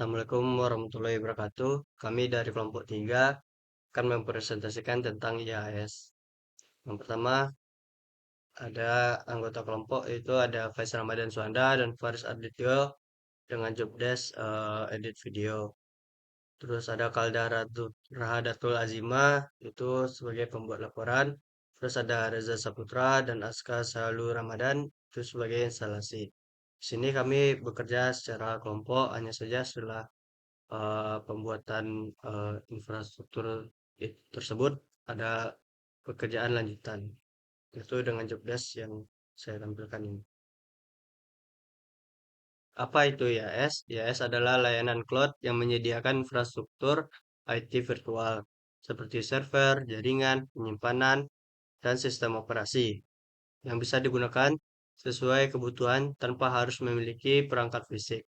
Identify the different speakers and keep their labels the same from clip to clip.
Speaker 1: Assalamualaikum warahmatullahi wabarakatuh. Kami dari kelompok 3 akan mempresentasikan tentang IAS. Yang pertama, ada anggota kelompok itu ada Faiz Ramadan Suhanda dan Faris Adityo dengan job desk edit video. Terus ada Rahadatul Azima itu sebagai pembuat laporan. Terus ada Reza Saputra dan Aska Salu Ramadan itu sebagai instalasi. Di sini kami bekerja secara kelompok, hanya saja setelah pembuatan infrastruktur tersebut ada pekerjaan lanjutan. Itu dengan job desk yang saya tampilkan ini. Apa itu IaaS? IaaS adalah layanan cloud yang menyediakan infrastruktur IT virtual seperti server, jaringan, penyimpanan, dan sistem operasi yang bisa digunakan sesuai kebutuhan tanpa harus memiliki perangkat fisik.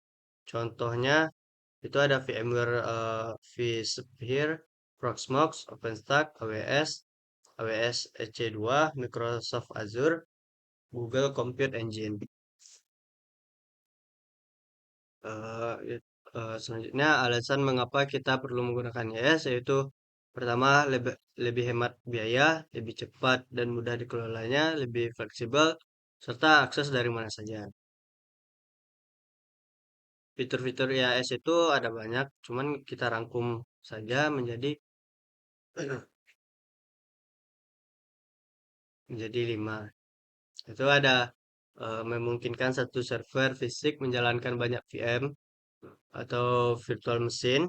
Speaker 1: Contohnya itu ada VMware vSphere, Proxmox, OpenStack, AWS, AWS EC2, Microsoft Azure, Google Compute Engine. Selanjutnya alasan mengapa kita perlu menggunakan IaaS yaitu pertama lebih hemat biaya, lebih cepat dan mudah dikelolanya, lebih fleksibel, serta akses dari mana saja. Fitur-fitur IaaS itu ada banyak, cuman kita rangkum saja menjadi 5. Itu ada memungkinkan satu server fisik menjalankan banyak VM atau virtual machine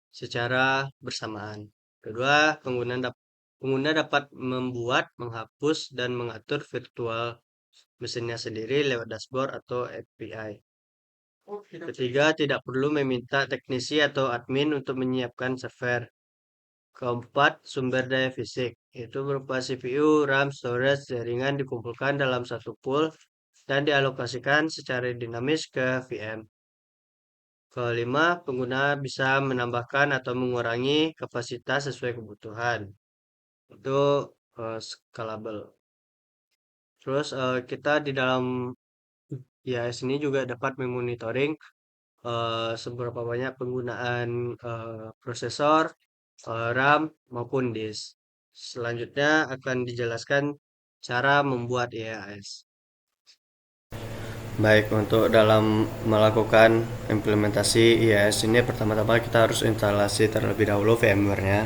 Speaker 1: secara bersamaan. Kedua, pengguna dapat membuat, menghapus, dan mengatur virtual mesinnya sendiri lewat dashboard atau API. Ketiga, tidak perlu meminta teknisi atau admin untuk menyiapkan server. Keempat, sumber daya fisik, yaitu berupa CPU, RAM, storage, jaringan dikumpulkan dalam satu pool dan dialokasikan secara dinamis ke VM. Kelima, pengguna bisa menambahkan atau mengurangi kapasitas sesuai kebutuhan. Itu scalable. Terus kita di dalam IaaS ini juga dapat memonitoring seberapa banyak penggunaan prosesor, RAM maupun disk. Selanjutnya akan dijelaskan cara membuat IaaS. Baik, untuk dalam melakukan implementasi IaaS ini pertama-tama kita harus instalasi terlebih dahulu VMware-nya.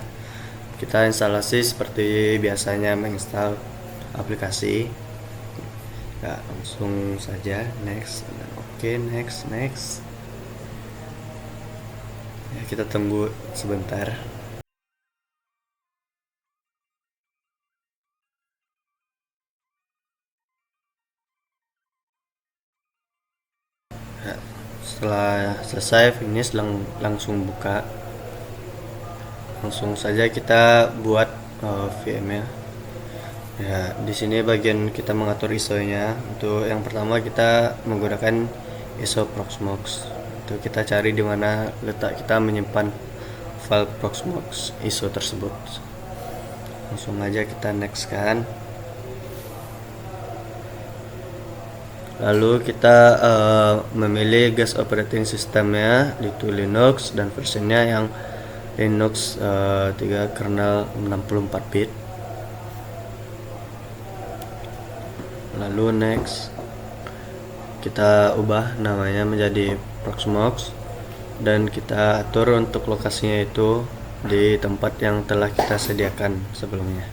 Speaker 1: Kita instalasi seperti biasanya menginstal aplikasi. Ya, langsung saja next. Oke, next. Ya, kita tunggu sebentar. Ya, setelah selesai finish langsung buka. Langsung saja kita buat VM-nya. Ya, di sini bagian kita mengatur ISO-nya. Untuk yang pertama kita menggunakan ISO Proxmox. Itu kita cari di mana letak kita menyimpan file Proxmox ISO tersebut. Langsung aja kita next kan. Lalu kita memilih guest operating systemnya itu Linux dan versinya yang Linux 3 kernel 64 bit. Lalu next kita ubah namanya menjadi Proxmox dan kita atur untuk lokasinya itu di tempat yang telah kita sediakan sebelumnya.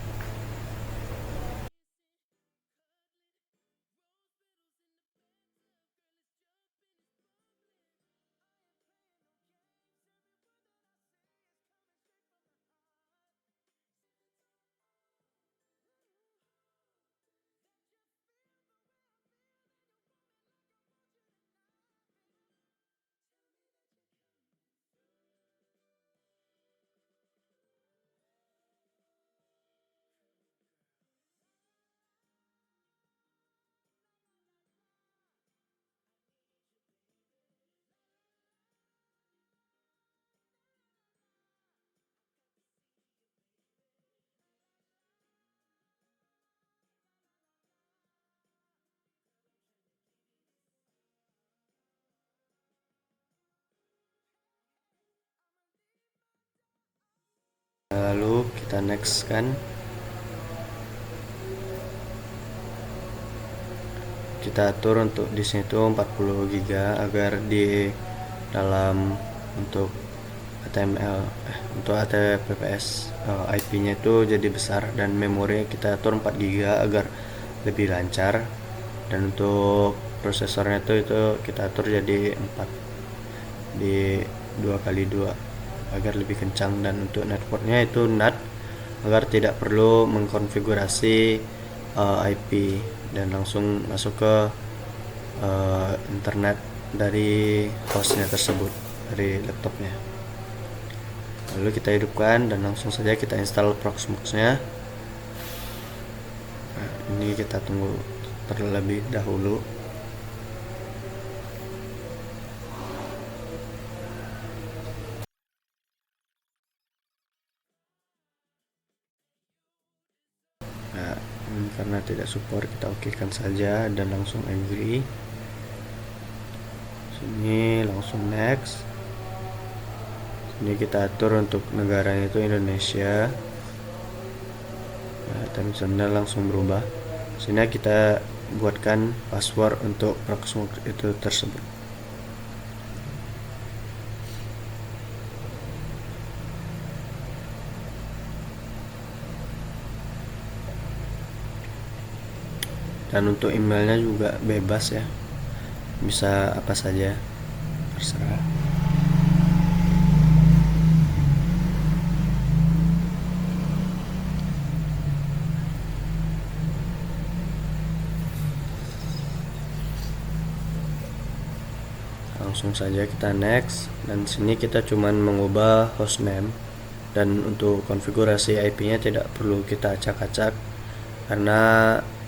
Speaker 1: Lalu kita next kan, kita atur untuk di sini tuh 40 GB agar di dalam untuk HTML untuk HTTPS IP-nya itu jadi besar, dan memori kita atur 4 GB agar lebih lancar, dan untuk prosesornya itu kita atur jadi 4 di 2x2 agar lebih kencang, dan untuk networknya itu NAT agar tidak perlu mengkonfigurasi IP dan langsung masuk ke internet dari hostnya tersebut, dari laptopnya. Lalu kita hidupkan dan langsung saja kita install Proxmox-nya. Nah, ini kita tunggu terlebih dahulu. Nah, ini karena tidak support, kita okekan saja dan langsung agree. Sini langsung next. Ini kita atur untuk negaranya itu Indonesia. Nah, terminologinya langsung berubah. Sini kita buatkan password untuk Proxmox itu tersebut. Dan untuk emailnya juga bebas ya, bisa apa saja, terserah. Langsung saja kita next, dan sini kita cuman mengubah hostname, dan untuk konfigurasi IP-nya tidak perlu kita acak-acak karena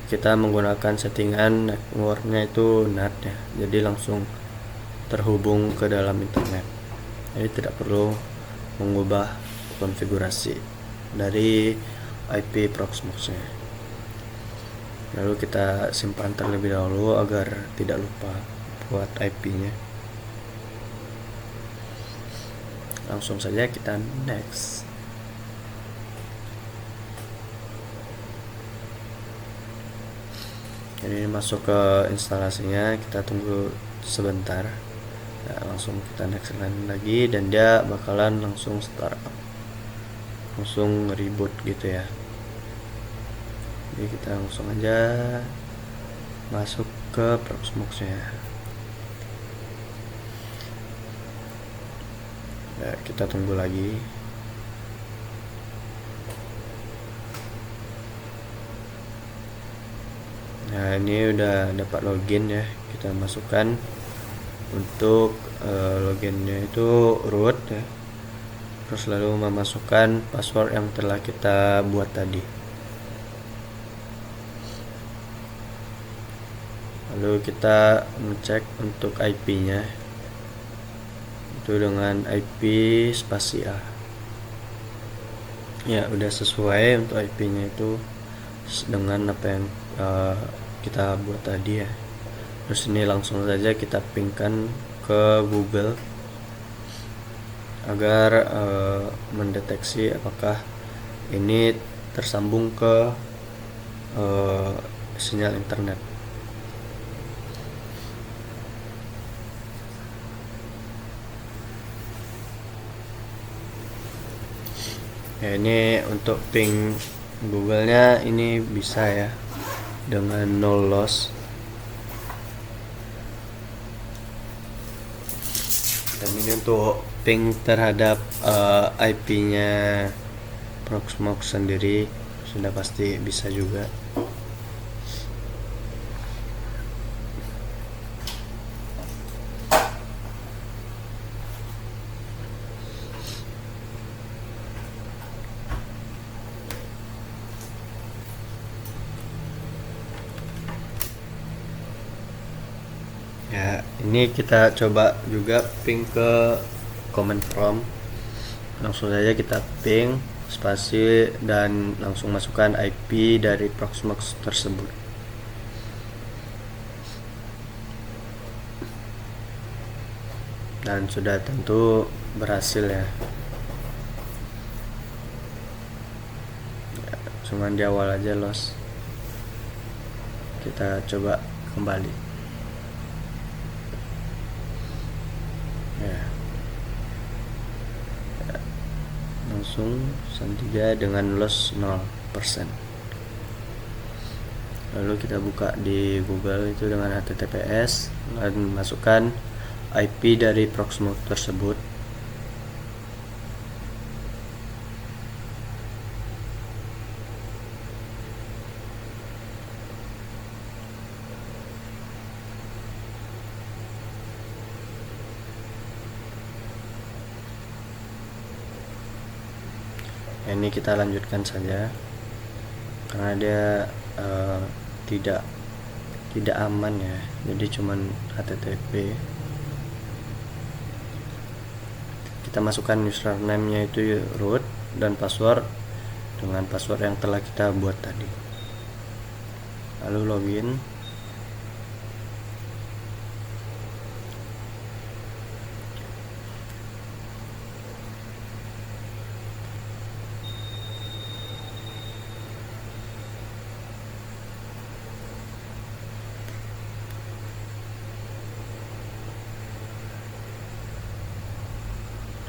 Speaker 1: kita menggunakan settingan networknya itu NAT ya, jadi langsung terhubung ke dalam internet, jadi tidak perlu mengubah konfigurasi dari IP Proxmox-nya. Lalu kita simpan terlebih dahulu agar tidak lupa buat IP-nya. Langsung saja kita next. Jadi masuk ke instalasinya, kita tunggu sebentar. Nah, langsung kita next lagi, dan dia bakalan langsung startup, langsung reboot gitu ya. Jadi kita langsung aja masuk ke Proxmox-nya. Nah, kita tunggu lagi. Nah, ini udah dapat login ya. Kita masukkan untuk loginnya itu root ya. Terus lalu memasukkan password yang telah kita buat tadi. Lalu kita ngecek untuk IP-nya itu dengan IP spasi A. Ya, udah sesuai untuk IP-nya itu dengan apa yang kita buat tadi ya. Terus ini langsung saja kita pingkan ke Google agar mendeteksi apakah ini tersambung ke sinyal internet. Ya, ini untuk ping Google-nya ini bisa ya dengan no loss. Dan ini untuk ping terhadap IP-nya Proxmox sendiri sudah pasti bisa juga. Ya, ini kita coba juga ping ke command prompt. Langsung saja kita ping spasi dan langsung masukkan IP dari Proxmox tersebut. Dan sudah tentu berhasil ya. cuman di awal aja loss. Kita coba kembali ya, langsung 3 dengan loss 0%. Lalu kita buka di Google itu dengan https dan masukkan IP dari Proxmox tersebut. Ini kita lanjutkan saja karena dia tidak aman ya, jadi cuman HTTP. Kita masukkan username nya itu root dan password dengan password yang telah kita buat tadi, lalu login.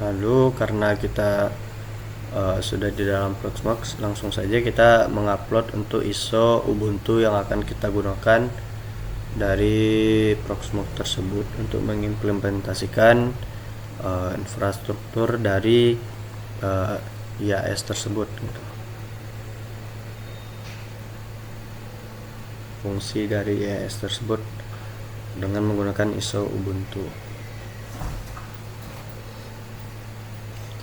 Speaker 1: Lalu karena kita sudah di dalam Proxmox, langsung saja kita mengupload untuk ISO Ubuntu yang akan kita gunakan dari Proxmox tersebut untuk mengimplementasikan infrastruktur dari IAS tersebut gitu. Fungsi dari IAS tersebut dengan menggunakan ISO Ubuntu.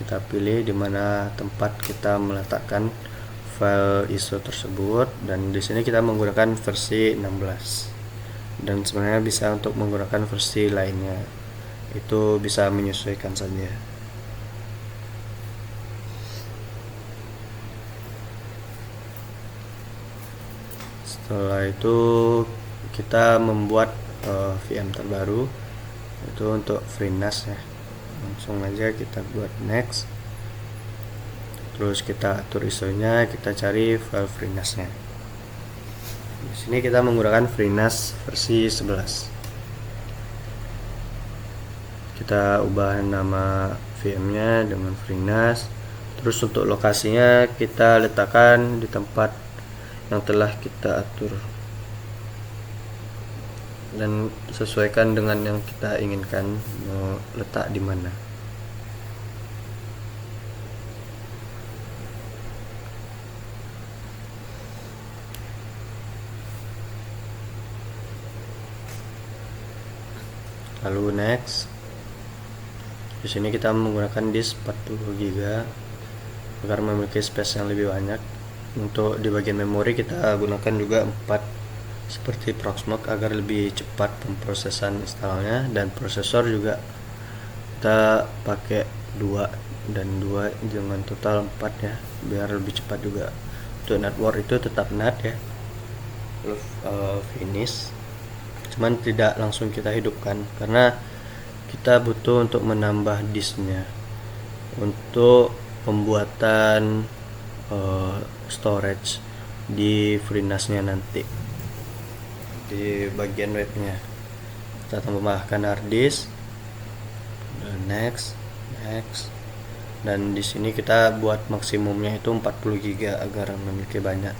Speaker 1: Kita pilih di mana tempat kita meletakkan file ISO tersebut, dan di sini kita menggunakan versi 16 dan sebenarnya bisa untuk menggunakan versi lainnya, itu bisa menyesuaikan saja. Setelah itu kita membuat VM terbaru itu untuk FreeNAS ya. Langsung aja kita buat next, terus kita atur ISO-nya, kita cari file FreeNAS-nya. Di sini kita menggunakan FreeNAS versi 11. Kita ubah nama VM-nya dengan FreeNAS. Terus untuk lokasinya kita letakkan di tempat yang telah kita atur dan sesuaikan dengan yang kita inginkan mau letak di mana. Lalu next, di sini kita menggunakan disk 40 GB agar memiliki space yang lebih banyak. Untuk di bagian memori kita gunakan juga 4 seperti Proxmox agar lebih cepat pemrosesan installnya, dan prosesor juga kita pakai 2 dan 2 dengan total 4 ya, biar lebih cepat juga. Untuk network itu tetap NAT ya, lalu finish, cuman tidak langsung kita hidupkan karena kita butuh untuk menambah disknya untuk pembuatan storage di FreeNAS-nya nanti. Di bagian webnya kita tambahkan hard disk, next, dan di sini kita buat maksimumnya itu 40 GB agar memiliki banyak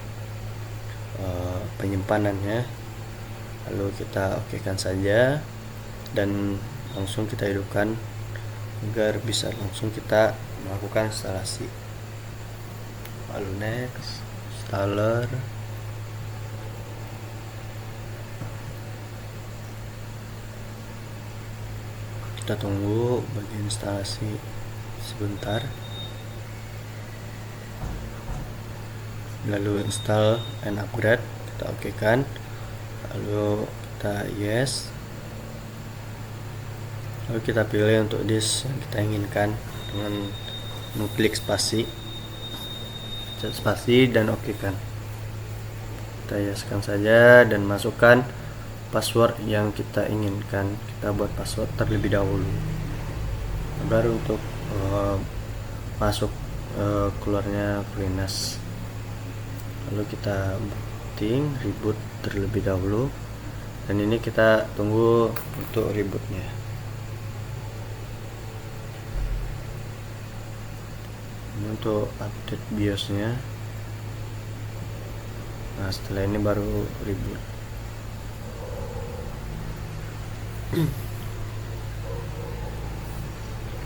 Speaker 1: penyimpanannya. Lalu kita okekan saja dan langsung kita hidupkan agar bisa langsung kita melakukan instalasi. Lalu next, installer. Kita tunggu bagian instalasi sebentar, lalu install and upgrade kita okekan, lalu kita yes, lalu kita pilih untuk disk yang kita inginkan dengan mengklik spasi dan okekan. Kita yeskan saja dan masukkan password yang kita inginkan. Kita buat password terlebih dahulu baru untuk masuk keluarnya FreeNAS. lalu kita booting, reboot terlebih dahulu, dan ini kita tunggu untuk rebootnya. Ini untuk update BIOSnya. Nah, setelah ini baru reboot.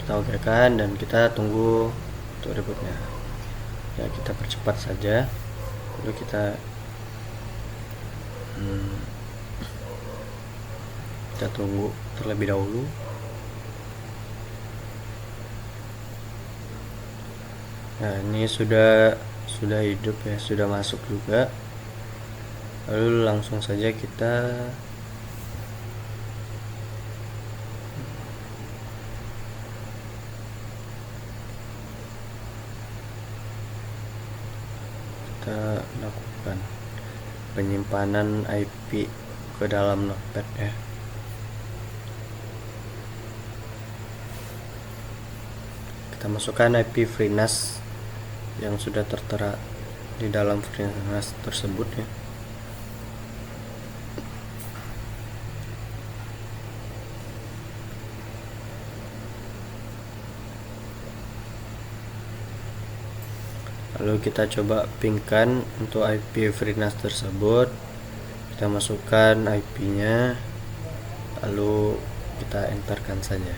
Speaker 1: Kita oke kan, dan kita tunggu untuk rebootnya. Ya, kita percepat saja. Lalu kita tunggu terlebih dahulu. Nah, ini sudah hidup ya, sudah masuk juga. Lalu langsung saja kita lakukan penyimpanan IP ke dalam notepad ya. Kita masukkan IP FreeNAS yang sudah tertera di dalam FreeNAS tersebut ya. Lalu kita coba pingkan untuk IP FreeNAS tersebut. Kita masukkan IP-nya, lalu kita enterkan saja.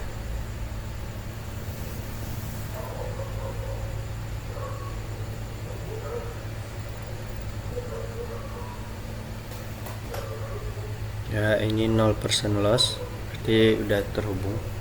Speaker 1: Ya, ini 0% loss, berarti udah terhubung.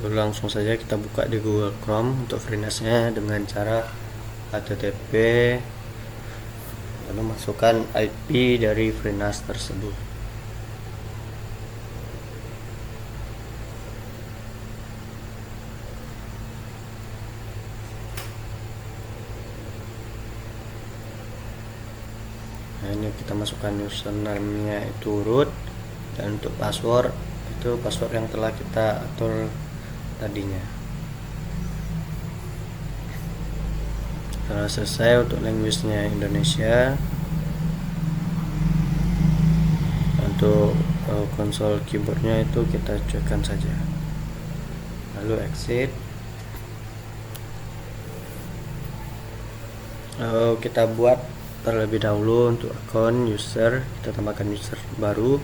Speaker 1: Lalu langsung saja kita buka di Google Chrome untuk FreeNAS-nya dengan cara http, lalu masukkan IP dari FreeNAS tersebut. Nah, ini kita masukkan username-nya itu root, dan untuk password itu password yang telah kita atur tadinya. Setelah selesai untuk language-nya Indonesia, untuk konsol keyboardnya itu kita cuekkan saja, lalu exit. Lalu kita buat terlebih dahulu untuk akun user, kita tambahkan user baru.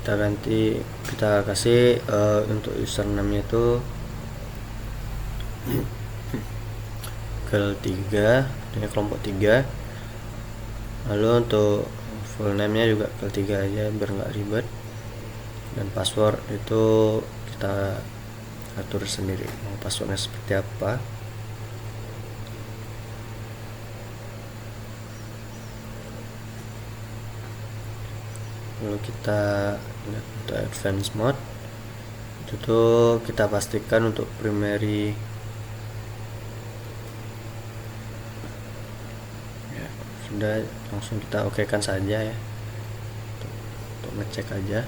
Speaker 1: Kita kasih untuk username itu girl 3, ini kelompok 3. Lalu untuk full name nya juga girl 3 aja biar nggak ribet, dan password itu kita atur sendiri mau passwordnya seperti apa. Lalu kita lihat untuk advance mode, itu tuh kita pastikan untuk primary ya, sudah langsung kita okekan saja ya, untuk ngecek aja.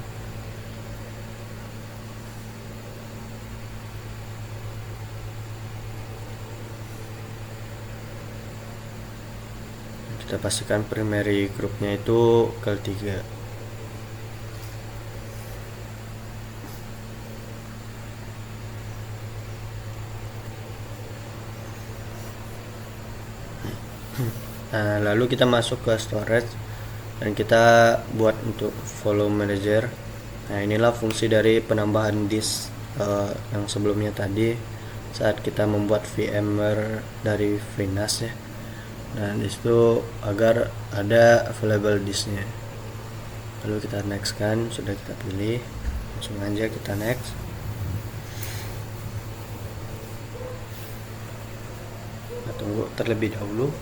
Speaker 1: Kita pastikan primary grupnya itu girl 3. Nah, lalu kita masuk ke storage dan kita buat untuk volume manager. Nah, inilah fungsi dari penambahan disk yang sebelumnya tadi. saat kita membuat VMware dari FreeNAS ya. Nah disitu agar ada available disknya, lalu kita next kan, sudah kita pilih, langsung aja kita next. Kita tunggu terlebih dahulu.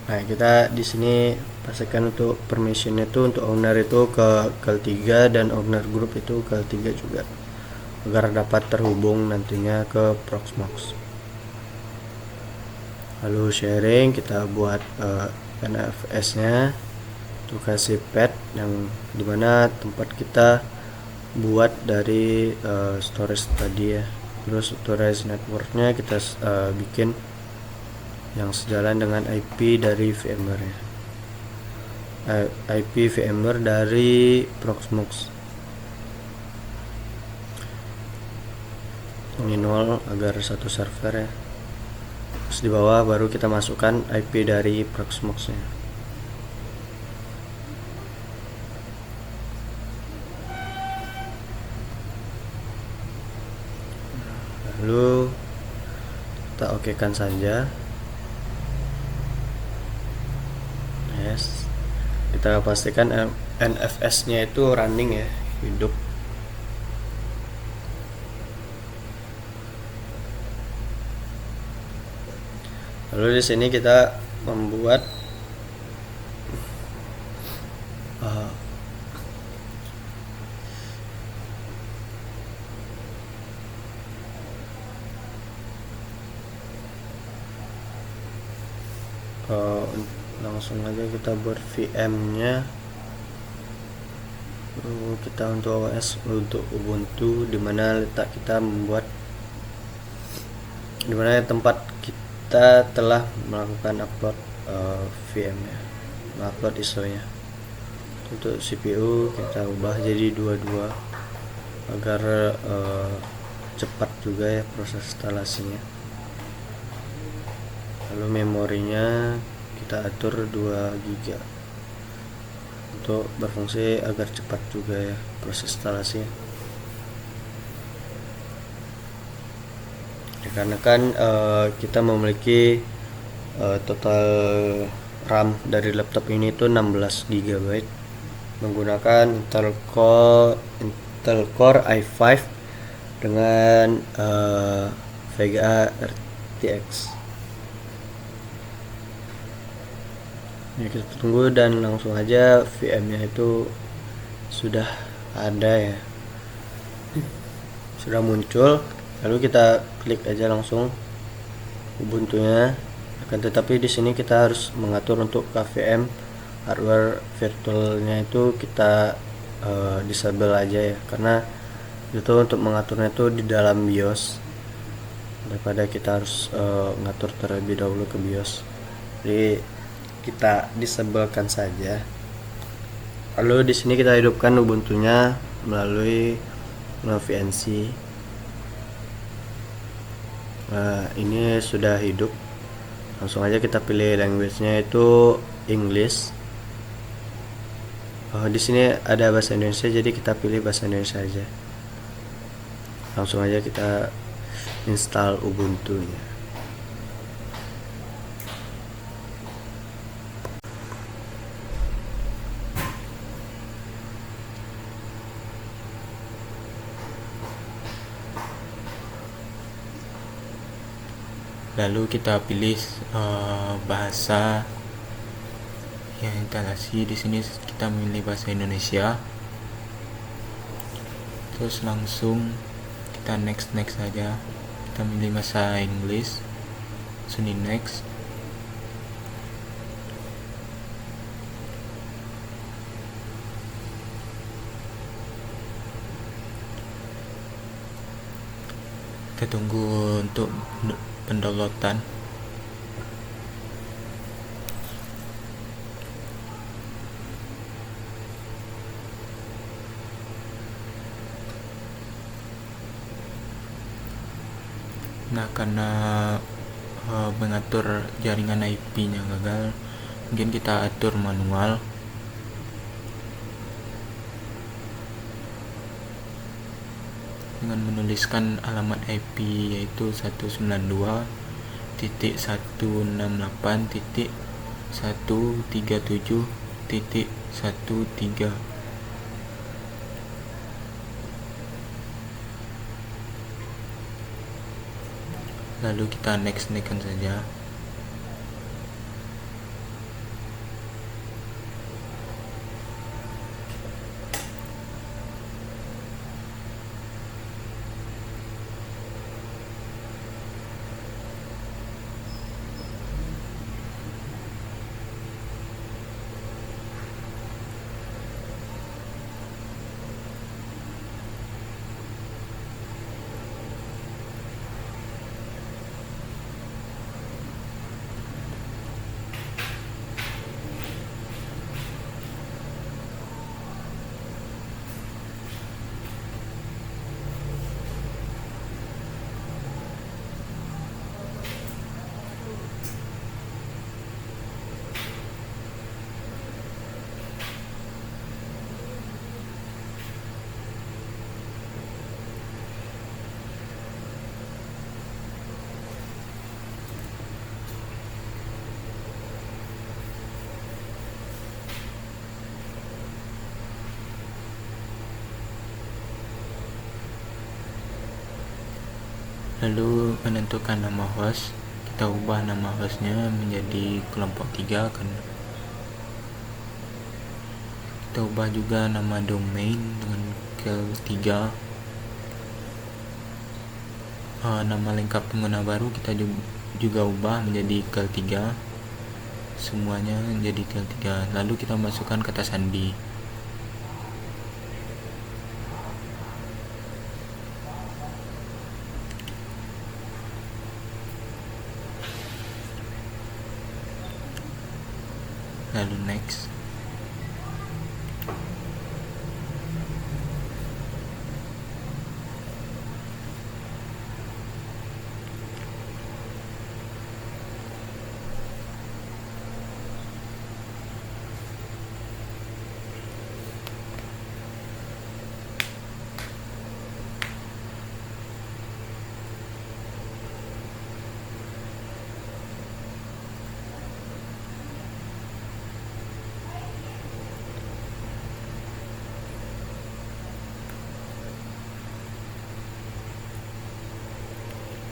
Speaker 1: Nah kita di sini pastikan untuk permissionnya itu untuk owner itu ke KL3 dan owner group itu KL3 juga, agar dapat terhubung nantinya ke Proxmox. Lalu sharing, kita buat NFS nya, tuh kasih path yang dimana tempat kita buat dari storage tadi ya. Terus storage networknya kita bikin yang sejalan dengan IP dari VMware ya. IP VMware dari Proxmox ini 0 agar satu server ya. Terus di bawah baru kita masukkan IP dari Proxmox nya. Lalu kita okekan saja. Yes, kita pastikan NFS nya itu running ya, hidup. Lalu di sini kita membuat langsung aja kita buat VM nya. Kita untuk OS, untuk Ubuntu, dimana letak kita membuat, dimana tempat kita telah melakukan upload VM nya, upload ISO nya. Untuk CPU kita ubah jadi 22 agar cepat juga ya proses instalasinya. Lalu memorinya kita atur 2 GB untuk berfungsi agar cepat juga ya proses instalasinya. Dikarenakan kita memiliki total RAM dari laptop ini itu 16 GB menggunakan Intel Core i5 dengan Vega RTX. Ya, kita tunggu dan langsung aja VM nya itu sudah ada ya, sudah muncul. Lalu kita klik aja langsung Ubuntu nya. Akan tetapi di sini kita harus mengatur untuk KVM hardware virtualnya itu kita disable aja ya, karena itu untuk mengaturnya itu di dalam BIOS, daripada kita harus ngatur terlebih dahulu ke BIOS. Jadi kita disablekan saja. Lalu di sini kita hidupkan Ubuntu-nya melalui VNC. Nah, ini sudah hidup. Langsung aja kita pilih language-nya itu English. Di sini ada bahasa Indonesia, jadi kita pilih bahasa Indonesia aja. Langsung aja kita install Ubuntu-nya.
Speaker 2: Lalu kita pilih bahasa yang instalasi. Di sini kita memilih bahasa Indonesia. Terus langsung kita next saja. Kita pilih bahasa Inggris. Sini next. Kita tunggu untuk pendownloadan. Nah, karena mengatur jaringan IP-nya gagal, mungkin kita atur manual. dengan menuliskan alamat IP yaitu 192.168.137.13. Lalu kita next saja. Lalu menentukan nama host, kita ubah nama hostnya menjadi kelompok 3 kan. Kita ubah juga nama domain dengan kel 3. Nama lengkap pengguna baru kita juga ubah menjadi kel 3. Semuanya jadi kel 3. Lalu kita masukkan kata sandi. Lalu next.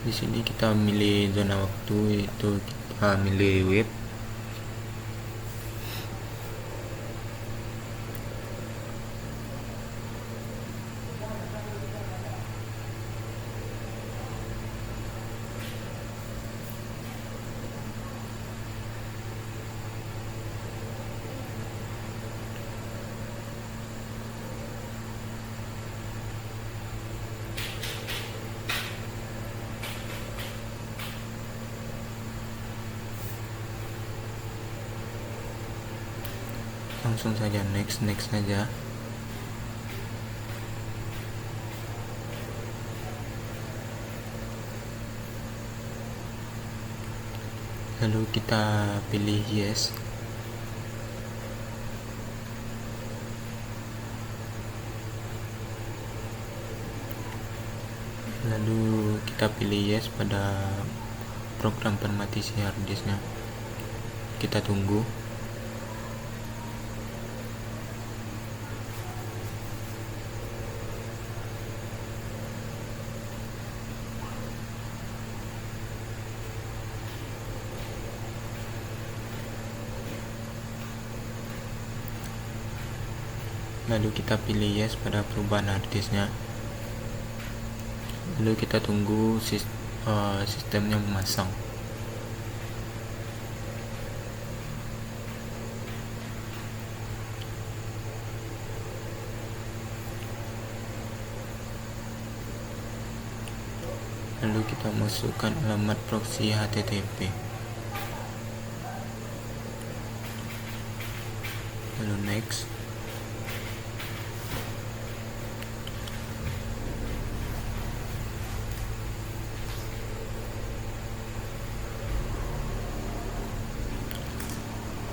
Speaker 2: Di sini kita milih zona waktu, yaitu kita milih web. Langsung saja next saja. Lalu kita pilih yes. Lalu kita pilih yes pada program penmati si harddisknya. Kita tunggu. Lalu kita pilih yes pada perubahan harddisknya. Lalu kita tunggu sistemnya memasang. Lalu kita masukkan alamat proxy HTTP. Lalu next.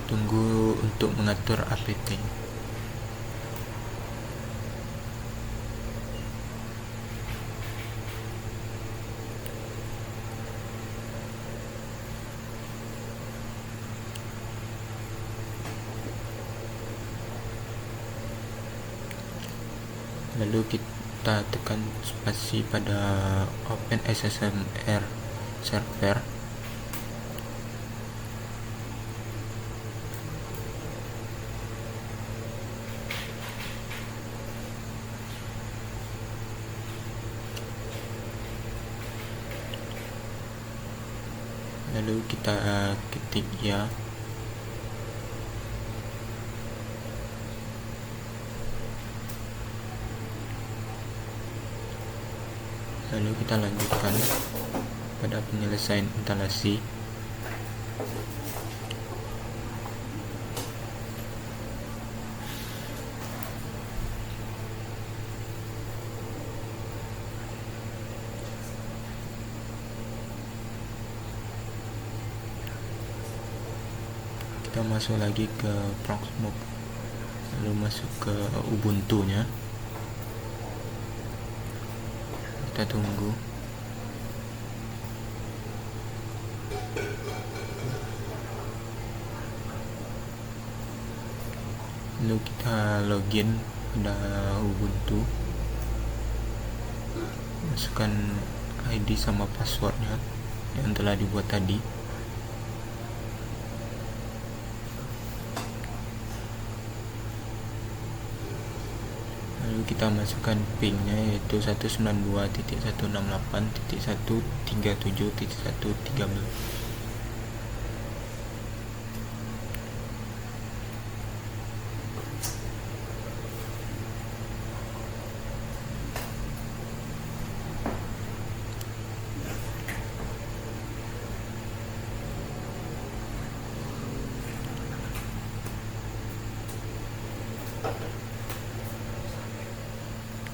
Speaker 2: Tunggu untuk mengatur APT. lalu kita tekan spasi pada Open SSMR server. Lalu kita ketik ya. Lalu kita lanjutkan pada penyelesaian instalasi. Kita masuk lagi ke Proxmox, lalu masuk ke Ubuntu nya. Kita tunggu. Lalu kita login pada Ubuntu, masukkan ID sama passwordnya yang telah dibuat tadi. Lalu kita masukkan pingnya, yaitu 192.168.137.113.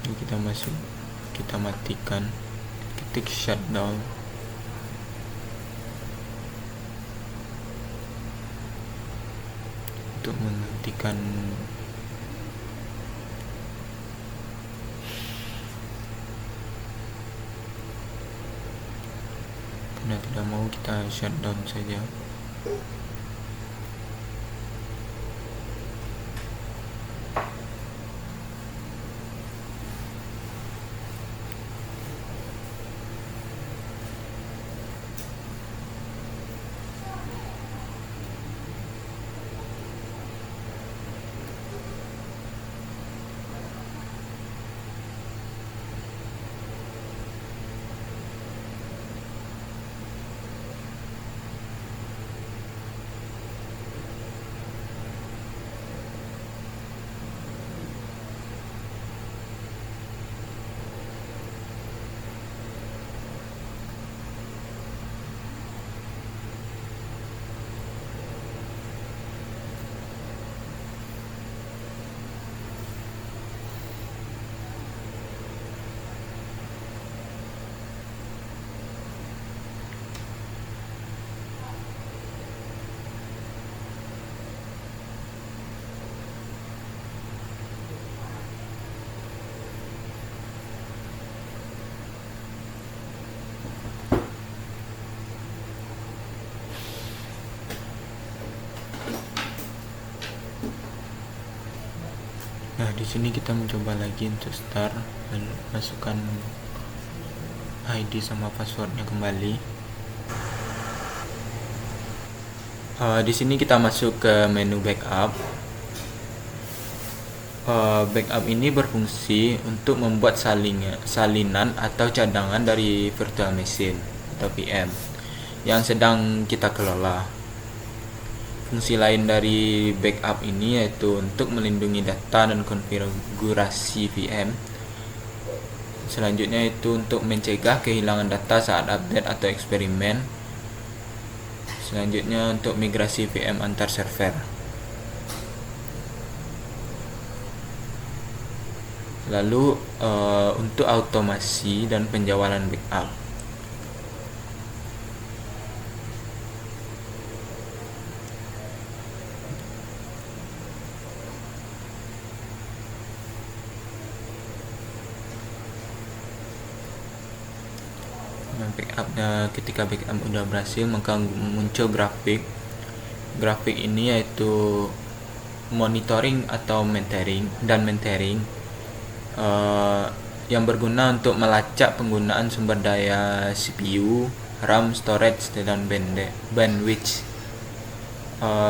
Speaker 2: Lalu kita masuk, kita matikan, ketik shutdown. Untuk menghentikan karena tidak mau, kita shutdown saja. Nah, di sini kita mencoba lagi untuk start, lalu masukkan ID sama passwordnya kembali. Di sini kita masuk ke menu backup. Backup ini berfungsi untuk membuat salinan atau cadangan dari virtual machine atau VM yang sedang kita kelola. Fungsi lain dari backup ini yaitu untuk melindungi data dan konfigurasi VM. Selanjutnya itu untuk mencegah kehilangan data saat update atau eksperimen. Selanjutnya untuk migrasi VM antar server. Lalu untuk automasi dan penjawalan backup. Ketika backup udah berhasil, maka muncul grafik ini, yaitu monitoring atau mentoring. eh, yang berguna untuk melacak penggunaan sumber daya CPU, RAM, storage, dan bandwidth.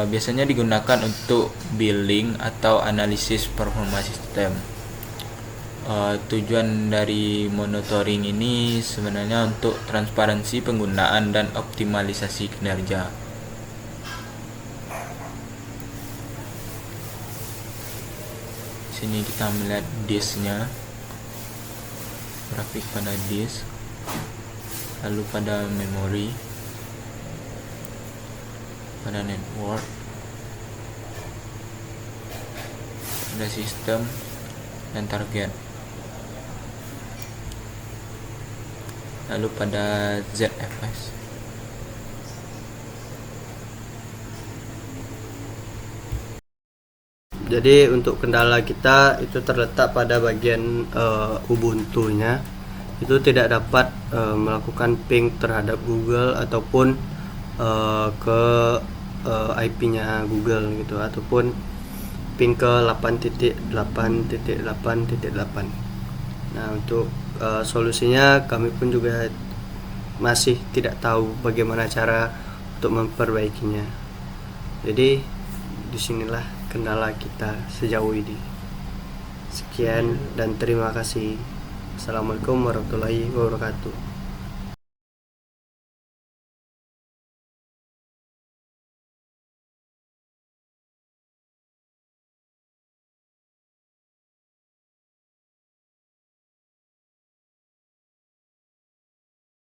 Speaker 2: Biasanya digunakan untuk billing atau analisis performa sistem. Tujuan dari monitoring ini sebenarnya untuk transparansi penggunaan dan optimalisasi kinerja. Sini kita melihat disknya, grafik pada disk, lalu pada memori, pada network, pada sistem, dan target, lalu pada ZFS.
Speaker 1: Jadi untuk kendala kita itu terletak pada bagian Ubuntu-nya. Itu tidak dapat melakukan ping terhadap Google ataupun ke IP-nya Google gitu, ataupun ping ke 8.8.8.8. Nah, untuk solusinya kami pun juga masih tidak tahu bagaimana cara untuk memperbaikinya. Jadi disinilah kendala kita sejauh ini. Sekian dan terima kasih. Assalamualaikum warahmatullahi wabarakatuh.